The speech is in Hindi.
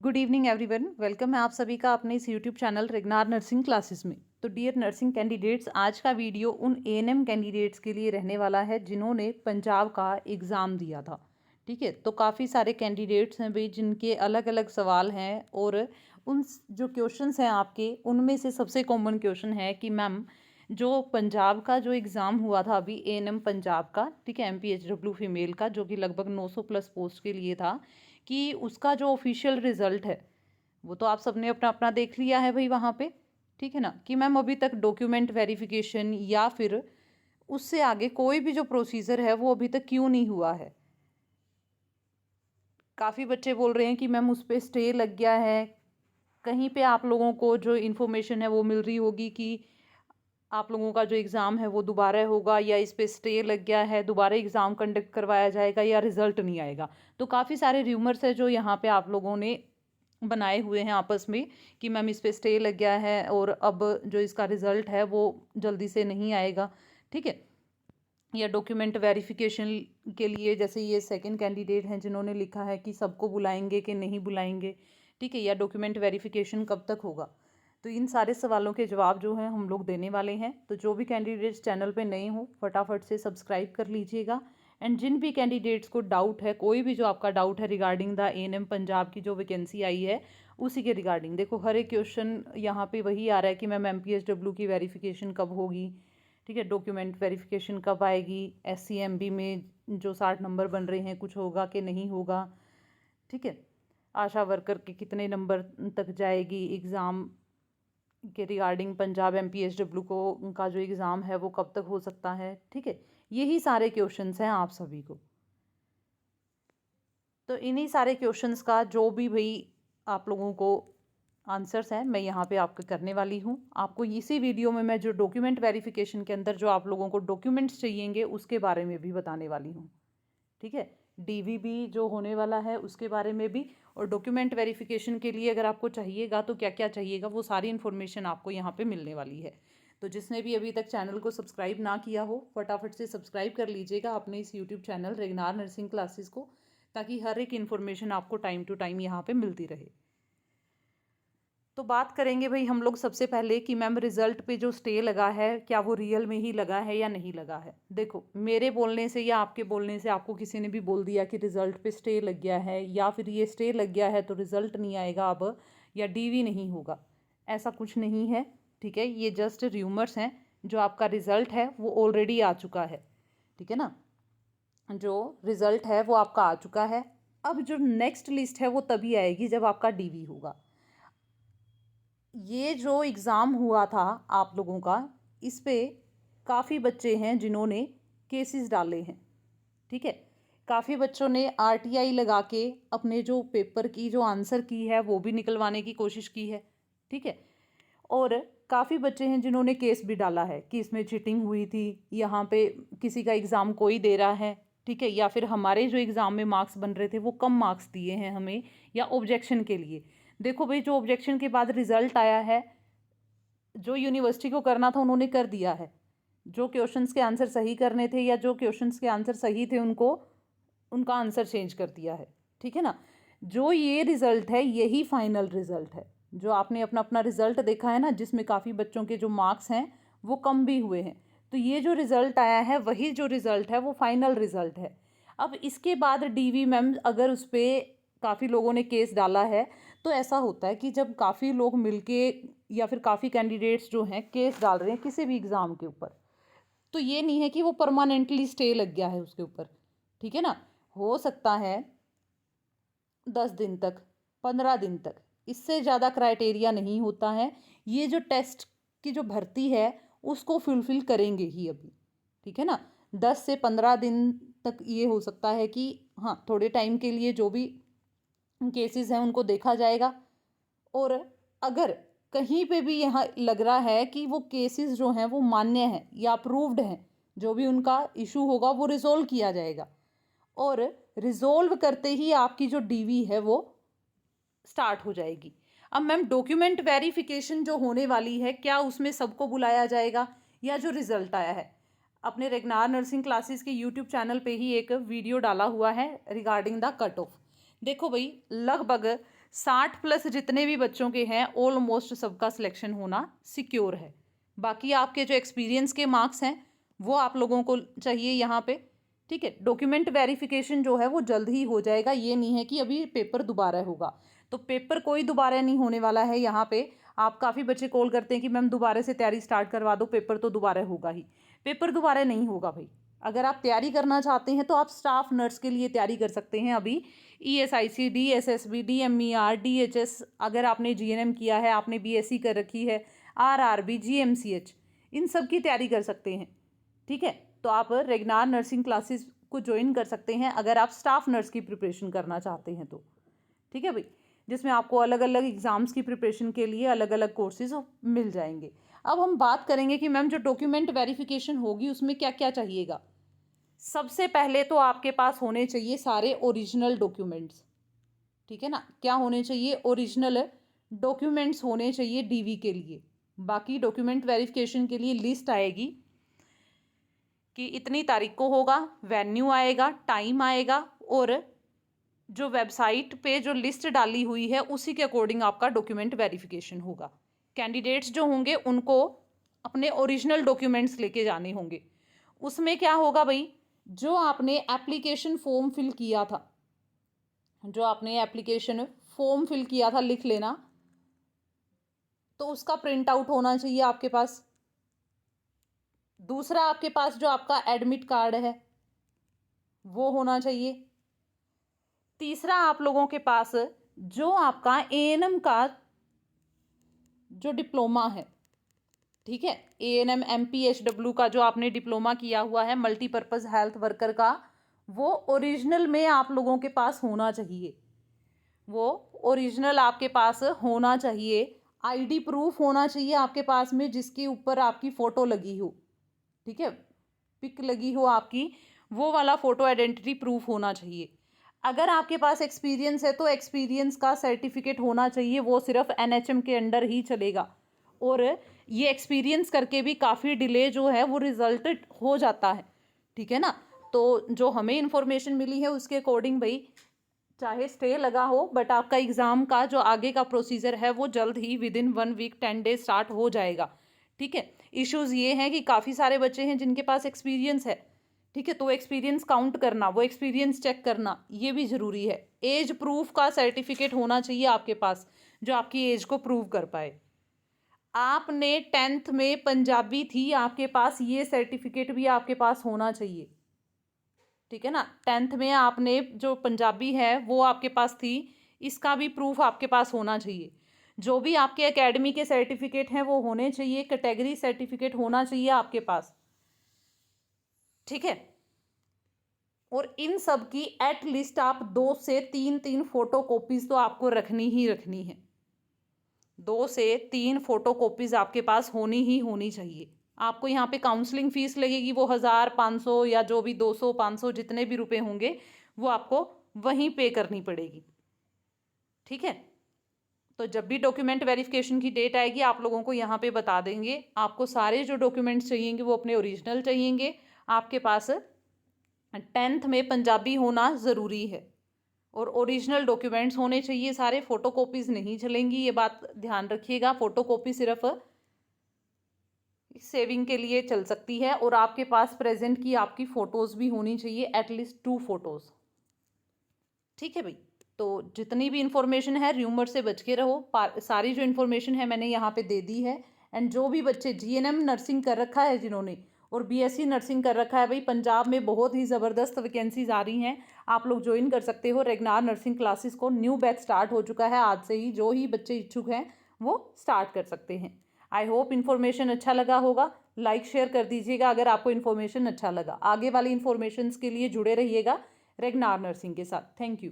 गुड इवनिंग एवरीवन, वेलकम है आप सभी का अपने इस यूट्यूब चैनल रेगनार नर्सिंग क्लासेस में। तो डियर नर्सिंग कैंडिडेट्स, आज का वीडियो उन एएनएम कैंडिडेट्स के लिए रहने वाला है जिन्होंने पंजाब का एग्ज़ाम दिया था। ठीक है, तो काफ़ी सारे कैंडिडेट्स हैं भाई जिनके अलग अलग सवाल हैं और उन जो क्वेश्चंस हैं आपके, उनमें से सबसे कॉमन क्वेश्चन है कि मैम जो पंजाब का जो एग्ज़ाम हुआ था अभी एएनएम पंजाब का, ठीक है, एमपीएचडब्ल्यू फीमेल का, जो कि लगभग 900 प्लस पोस्ट के लिए था, कि उसका जो ऑफिशियल रिज़ल्ट है वो तो आप सबने अपना अपना देख लिया है भाई वहाँ पे। ठीक है ना, कि मैम अभी तक डॉक्यूमेंट वेरिफिकेशन या फिर उससे आगे कोई भी जो प्रोसीजर है वो अभी तक क्यों नहीं हुआ है। काफ़ी बच्चे बोल रहे हैं कि मैम उस पर स्टे लग गया है। कहीं पे आप लोगों को जो इन्फॉर्मेशन है वो मिल रही होगी कि आप लोगों का जो एग्ज़ाम है वो दोबारा होगा, या इस पे स्टे लग गया है, दोबारा एग्ज़ाम कंडक्ट करवाया जाएगा, या रिज़ल्ट नहीं आएगा। तो काफ़ी सारे र्यूमर्स है जो यहाँ पे आप लोगों ने बनाए हुए हैं आपस में कि मैम इस पे स्टे लग गया है और अब जो इसका रिज़ल्ट है वो जल्दी से नहीं आएगा। ठीक है, या डॉक्यूमेंट वेरिफिकेशन के लिए जैसे ये सेकंड कैंडिडेट हैं जिन्होंने लिखा है कि सबको बुलाएंगे कि नहीं बुलाएंगे। ठीक है, या डॉक्यूमेंट वेरिफिकेशन कब तक होगा। तो इन सारे सवालों के जवाब जो हैं हम लोग देने वाले हैं। तो जो भी कैंडिडेट्स चैनल पे नए हों फटाफट से सब्सक्राइब कर लीजिएगा। एंड जिन भी कैंडिडेट्स को डाउट है, कोई भी जो आपका डाउट है रिगार्डिंग द एएनएम पंजाब की जो वैकेंसी आई है उसी के रिगार्डिंग, देखो हर एक क्वेश्चन यहाँ पे वही आ रहा है कि मैम एमपीएचडब्ल्यू की वेरिफिकेशन कब होगी। ठीक है, डॉक्यूमेंट वेरिफिकेशन कब आएगी, एससीएमबी में जो 60 नंबर बन रहे हैं कुछ होगा कि नहीं होगा। ठीक है, आशा वर्कर के कितने नंबर तक जाएगी एग्ज़ाम के रिगार्डिंग, पंजाब एमपीएचडब्ल्यू को उनका जो एग्ज़ाम है वो कब तक हो सकता है। ठीक है, यही सारे क्वेश्चंस हैं आप सभी को। तो इन्हीं सारे क्वेश्चंस का जो भी भाई आप लोगों को आंसर्स हैं मैं यहाँ पे आपको करने वाली हूँ। आपको इसी वीडियो में मैं जो डॉक्यूमेंट वेरिफिकेशन के अंदर जो आप लोगों को डॉक्यूमेंट्स चाहिएंगे उसके बारे में भी बताने वाली हूँ। ठीक है, डीवीबी जो होने वाला है उसके बारे में भी, और डॉक्यूमेंट वेरिफिकेशन के लिए अगर आपको चाहिएगा तो क्या क्या चाहिएगा वो सारी इन्फॉर्मेशन आपको यहाँ पे मिलने वाली है। तो जिसने भी अभी तक चैनल को सब्सक्राइब ना किया हो फटाफट से सब्सक्राइब कर लीजिएगा अपने इस यूट्यूब चैनल रेगनार नर्सिंग क्लासेस को, ताकि हर एक इन्फॉर्मेशन आपको टाइम टू टाइम यहाँ पे मिलती रहे। तो बात करेंगे भाई हम लोग सबसे पहले कि मैम रिजल्ट पे जो स्टे लगा है क्या वो रियल में ही लगा है या नहीं लगा है। देखो मेरे बोलने से या आपके बोलने से आपको किसी ने भी बोल दिया कि रिजल्ट पे स्टे लग गया है या फिर ये स्टे लग गया है तो रिजल्ट नहीं आएगा अब, या डीवी नहीं होगा, ऐसा कुछ नहीं है। ठीक है, ये जस्ट र्यूमर्स हैं। जो आपका रिजल्ट है वो ऑलरेडी आ चुका है। ठीक है ना, जो रिजल्ट है वो आपका आ चुका है। अब जो नेक्स्ट लिस्ट है वो तभी आएगी जब आपका डीवी होगा। ये जो एग्ज़ाम हुआ था आप लोगों का, इस पे काफ़ी बच्चे हैं जिन्होंने केसेस डाले हैं। ठीक है, काफ़ी बच्चों ने आरटीआई लगा के अपने जो पेपर की जो आंसर की है वो भी निकलवाने की कोशिश की है। ठीक है, और काफ़ी बच्चे हैं जिन्होंने केस भी डाला है कि इसमें चीटिंग हुई थी, यहाँ पे किसी का एग्ज़ाम कोई दे रहा है। ठीक है, या फिर हमारे जो एग्ज़ाम में मार्क्स बन रहे थे वो कम मार्क्स दिए हैं हमें, या ऑब्जेक्शन के लिए। देखो भाई जो ऑब्जेक्शन के बाद रिजल्ट आया है, जो यूनिवर्सिटी को करना था उन्होंने कर दिया है। जो क्वेश्चंस के आंसर सही करने थे या जो क्वेश्चंस के आंसर सही थे उनको उनका आंसर चेंज कर दिया है। ठीक है ना, जो ये रिज़ल्ट है यही फाइनल रिज़ल्ट है। जो आपने अपना अपना रिज़ल्ट देखा है ना, जिसमें काफ़ी बच्चों के जो मार्क्स हैं वो कम भी हुए हैं, तो ये जो रिज़ल्ट आया है वही जो रिज़ल्ट है वो फाइनल रिज़ल्ट है। अब इसके बाद डीवी मैम अगर उस पर काफ़ी लोगों ने केस डाला है, तो ऐसा होता है कि जब काफ़ी लोग मिलके या फिर काफ़ी कैंडिडेट्स जो हैं केस डाल रहे हैं किसी भी एग्ज़ाम के ऊपर, तो ये नहीं है कि वो परमानेंटली स्टे लग गया है उसके ऊपर। ठीक है ना, हो सकता है 10 दिन तक, 15 दिन तक, इससे ज़्यादा क्राइटेरिया नहीं होता है। ये जो टेस्ट की जो भर्ती है उसको फुलफिल करेंगे ही अभी। ठीक है ना, 10 से 15 दिन तक ये हो सकता है कि हाँ थोड़े टाइम के लिए जो भी केसेस हैं उनको देखा जाएगा, और अगर कहीं पे भी यहाँ लग रहा है कि वो केसेस जो हैं वो मान्य हैं या अप्रूव्ड हैं, जो भी उनका इशू होगा वो रिजोल्व किया जाएगा, और रिजोल्व करते ही आपकी जो डीवी है वो स्टार्ट हो जाएगी। अब मैम डॉक्यूमेंट वेरिफिकेशन जो होने वाली है क्या उसमें सबको बुलाया जाएगा, या जो रिजल्ट आया है, अपने रेगनार नर्सिंग क्लासेस के यूट्यूब चैनल पे ही एक वीडियो डाला हुआ है रिगार्डिंग द कट ऑफ। देखो भाई लगभग 60+ जितने भी बच्चों के हैं ऑलमोस्ट सबका सिलेक्शन होना सिक्योर है। बाकी आपके जो एक्सपीरियंस के मार्क्स हैं वो आप लोगों को चाहिए यहाँ पे, ठीक है। डॉक्यूमेंट वेरिफिकेशन जो है वो जल्द ही हो जाएगा, ये नहीं है कि अभी पेपर दोबारा होगा। तो पेपर कोई दोबारा नहीं होने वाला है यहाँ पे। आप काफ़ी बच्चे कॉल करते हैं कि मैम दोबारा से तैयारी स्टार्ट करवा दो, पेपर तो दोबारा होगा ही। पेपर दोबारा नहीं होगा भाई। अगर आप तैयारी करना चाहते हैं तो आप स्टाफ नर्स के लिए तैयारी कर सकते हैं अभी। ESIC, DSSB, DMER, DHS, अगर आपने GNM किया है, आपने BSc कर रखी है, RRB, GMCH, इन सब की तैयारी कर सकते हैं, ठीक है। तो आप रेगनार नर्सिंग क्लासेस को ज्वाइन कर सकते हैं अगर आप स्टाफ नर्स की प्रिपरेशन करना चाहते हैं तो, ठीक है भाई। जिसमें आपको अलग अलग एग्ज़ाम्स की प्रिपरेशन के लिए अलग अलग कोर्सेज मिल जाएंगे। अब हम बात करेंगे कि मैम जो डॉक्यूमेंट वेरिफिकेशन होगी उसमें क्या क्या चाहिएगा। सबसे पहले तो आपके पास होने चाहिए सारे ओरिजिनल डॉक्यूमेंट्स, ठीक है ना। क्या होने चाहिए? ओरिजिनल डॉक्यूमेंट्स होने चाहिए DV के लिए। बाकी डॉक्यूमेंट वेरिफिकेशन के लिए लिस्ट आएगी कि इतनी तारीख को होगा, वेन्यू आएगा, टाइम आएगा, और जो वेबसाइट पे जो लिस्ट डाली हुई है उसी के अकॉर्डिंग आपका डॉक्यूमेंट वेरिफिकेशन होगा। कैंडिडेट्स जो होंगे उनको अपने ओरिजिनल डॉक्यूमेंट्स लेके जाने होंगे। उसमें क्या होगा भाई, जो आपने एप्लीकेशन फॉर्म फिल किया था, जो आपने एप्लीकेशन फॉर्म फिल किया था, लिख लेना, तो उसका प्रिंट आउट होना चाहिए आपके पास। दूसरा, आपके पास जो आपका एडमिट कार्ड है वो होना चाहिए। तीसरा, आप लोगों के पास जो आपका ANM का जो डिप्लोमा है, ठीक है, ANM MPHW का जो आपने डिप्लोमा किया हुआ है मल्टीपर्पज़ हेल्थ वर्कर का, वो ओरिजिनल में आप लोगों के पास होना चाहिए। वो ओरिजिनल आपके पास होना चाहिए। ID प्रूफ होना चाहिए आपके पास में जिसके ऊपर आपकी फ़ोटो लगी हो, ठीक है, पिक लगी हो आपकी, वो वाला फ़ोटो आइडेंटिटी प्रूफ होना चाहिए। अगर आपके पास एक्सपीरियंस है तो एक्सपीरियंस का सर्टिफिकेट होना चाहिए, वो सिर्फ NHM के अंडर ही चलेगा। और ये एक्सपीरियंस करके भी काफ़ी डिले जो है वो रिजल्ट हो जाता है, ठीक है ना। तो जो हमें इन्फॉर्मेशन मिली है उसके अकॉर्डिंग भाई, चाहे स्टे लगा हो बट आपका एग्ज़ाम का जो आगे का प्रोसीजर है वो जल्द ही विदिन 1 वीक 10 डेज स्टार्ट हो जाएगा, ठीक है। इश्यूज़ ये हैं कि काफ़ी सारे बच्चे हैं जिनके पास एक्सपीरियंस है, ठीक है, तो एक्सपीरियंस काउंट करना, वो एक्सपीरियंस चेक करना, ये भी ज़रूरी है। एज प्रूफ का सर्टिफिकेट होना चाहिए आपके पास जो आपकी एज को प्रूव कर पाए। आपने 10th में पंजाबी थी आपके पास, ये सर्टिफिकेट भी आपके पास होना चाहिए, ठीक है ना। 10th में आपने जो पंजाबी है वो आपके पास थी, इसका भी प्रूफ आपके पास होना चाहिए। जो भी आपके एकेडमी के सर्टिफिकेट हैं वो होने चाहिए। कैटेगरी सर्टिफिकेट होना चाहिए आपके पास, ठीक है। और इन सब की एटलीस्ट आप 2 से 3 फोटो कॉपीज़ तो आपको रखनी ही रखनी है। 2 से 3 फोटो कॉपीज़ आपके पास होनी ही होनी चाहिए। आपको यहाँ पे काउंसलिंग फ़ीस लगेगी, वो 1000-500 या जो भी 200-500 जितने भी रुपए होंगे वो आपको वहीं पे करनी पड़ेगी, ठीक है। तो जब भी डॉक्यूमेंट वेरिफिकेशन की डेट आएगी आप लोगों को यहाँ पे बता देंगे। आपको सारे जो डॉक्यूमेंट्स चाहिएंगे वो अपने ओरिजिनल चाहिएंगे। आपके पास 10th में पंजाबी होना ज़रूरी है और ओरिजिनल डॉक्यूमेंट्स होने चाहिए सारे। फ़ोटोकॉपीज़ नहीं चलेंगी, ये बात ध्यान रखिएगा। फ़ोटोकॉपी सिर्फ सेविंग के लिए चल सकती है। और आपके पास प्रेजेंट की आपकी फ़ोटोज़ भी होनी चाहिए, एटलीस्ट 2 फोटोज़, ठीक है भाई। तो जितनी भी इन्फॉर्मेशन है र्यूमर से बच के रहो। सारी जो इन्फॉर्मेशन है मैंने यहाँ पे दे दी है। एंड जो भी बच्चे GNM नर्सिंग कर रखा है जिन्होंने, और BSc नर्सिंग कर रखा है भाई, पंजाब में बहुत ही ज़बरदस्त वैकेंसीज आ रही हैं, आप लोग ज्वाइन कर सकते हो रेगनार नर्सिंग क्लासेस को। न्यू बैच स्टार्ट हो चुका है आज से ही, जो ही बच्चे इच्छुक हैं वो स्टार्ट कर सकते हैं। आई होप इन्फॉर्मेशन अच्छा लगा होगा। लाइक शेयर कर दीजिएगा अगर आपको इन्फॉर्मेशन अच्छा लगा। आगे वाली इन्फॉर्मेशन के लिए जुड़े रहिएगा रेगनार नर्सिंग के साथ। Thank you.